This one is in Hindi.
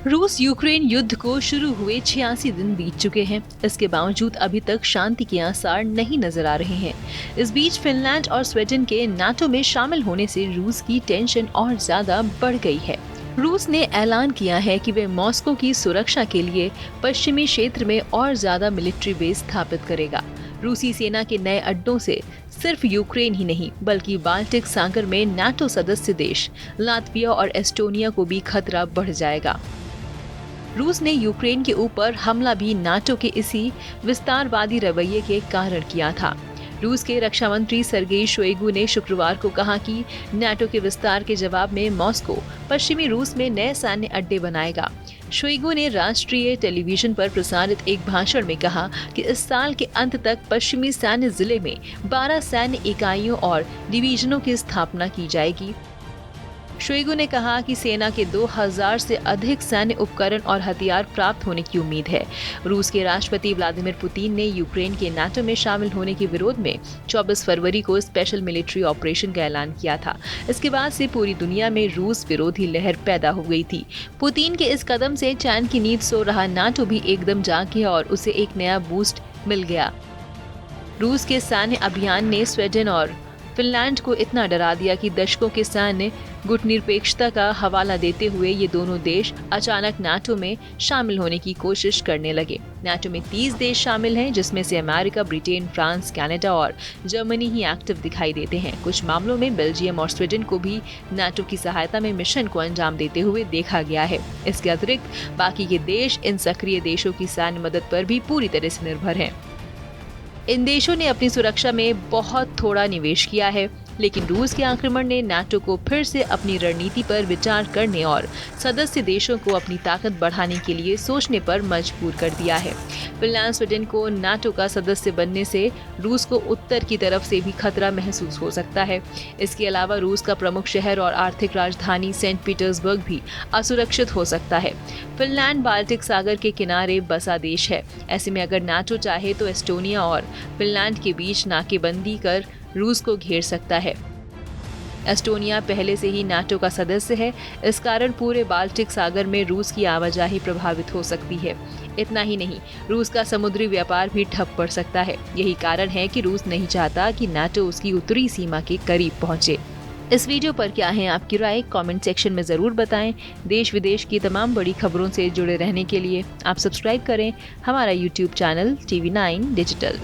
रूस यूक्रेन युद्ध को शुरू हुए 86 दिन बीत चुके हैं। इसके बावजूद अभी तक शांति के आसार नहीं नजर आ रहे हैं। इस बीच फिनलैंड और स्वीडन के नाटो में शामिल होने से रूस की टेंशन और ज्यादा बढ़ गई है। रूस ने ऐलान किया है कि वे मॉस्को की सुरक्षा के लिए पश्चिमी क्षेत्र में और ज्यादा मिलिट्री बेस स्थापित करेगा। रूसी सेना के नए अड्डों से सिर्फ यूक्रेन ही नहीं बल्कि बाल्टिक सागर में नाटो सदस्य देश लातविया और एस्टोनिया को भी खतरा बढ़ जाएगा। रूस ने यूक्रेन के ऊपर हमला भी नाटो के इसी विस्तारवादी रवैये के कारण किया था। रूस के रक्षा मंत्री सर्गेई शोइगु ने शुक्रवार को कहा कि नाटो के विस्तार के जवाब में मॉस्को पश्चिमी रूस में नए सैन्य अड्डे बनाएगा। शोइगु ने राष्ट्रीय टेलीविजन पर प्रसारित एक भाषण में कहा कि इस साल के अंत तक पश्चिमी सैन्य जिले में 12 सैन्य इकाइयों और डिवीजनों की स्थापना की जाएगी। शोइगु ने कहा कि सेना के 2000 से अधिक सैन्य उपकरण और हथियार प्राप्त होने की उम्मीद है। रूस के राष्ट्रपति व्लादिमीर पुतिन ने यूक्रेन के नाटो में शामिल होने के विरोध में 24 फरवरी को स्पेशल मिलिट्री ऑपरेशन का ऐलान किया था। इसके बाद से पूरी दुनिया में रूस विरोधी लहर पैदा हो गई थी। पुतिन के इस कदम से चैन की नींद सो रहा नाटो भी एकदम जाग गया और उसे एक नया बूस्ट मिल गया। रूस के सैन्य अभियान ने स्वीडन और फिनलैंड को इतना डरा दिया कि दशकों के सैन्य गुटनिरपेक्षता का हवाला देते हुए ये दोनों देश अचानक नाटो में शामिल होने की कोशिश करने लगे। नाटो में 30 देश शामिल हैं, जिसमें से अमेरिका, ब्रिटेन, फ्रांस, कनाडा और जर्मनी ही एक्टिव दिखाई देते हैं। कुछ मामलों में बेल्जियम और स्वीडन को भी नाटो की सहायता में मिशन को अंजाम देते हुए देखा गया है। इसके अतिरिक्त बाकी के देश इन सक्रिय देशों की सैन्य मदद पर भी पूरी तरह से निर्भर हैं। इन देशों ने अपनी सुरक्षा में बहुत थोड़ा निवेश किया है, लेकिन रूस के आक्रमण ने नाटो को फिर से अपनी रणनीति पर विचार करने और सदस्य देशों को अपनी ताकत बढ़ाने के लिए सोचने पर मजबूर कर दिया है। फिनलैंड स्वीडन को नाटो का सदस्य बनने से रूस को उत्तर की तरफ से भी खतरा महसूस हो सकता है। इसके अलावा रूस का प्रमुख शहर और आर्थिक राजधानी सेंट पीटर्सबर्ग भी असुरक्षित हो सकता है। फिनलैंड बाल्टिक सागर के किनारे बसा देश है। ऐसे में अगर नाटो चाहे तो एस्टोनिया और फिनलैंड के बीच नाकेबंदी कर रूस को घेर सकता है। एस्टोनिया पहले से ही नाटो का सदस्य है। इस कारण पूरे बाल्टिक सागर में रूस की आवाजाही प्रभावित हो सकती है। इतना ही नहीं, रूस का समुद्री व्यापार भी ठप पड़ सकता है। यही कारण है कि रूस नहीं चाहता कि नाटो उसकी उत्तरी सीमा के करीब पहुंचे। इस वीडियो पर क्या है आपकी राय? कमेंट सेक्शन में जरूर बताएं। देश विदेश की तमाम बड़ी खबरों से जुड़े रहने के लिए आप सब्सक्राइब करें हमारा YouTube चैनल TV9 डिजिटल।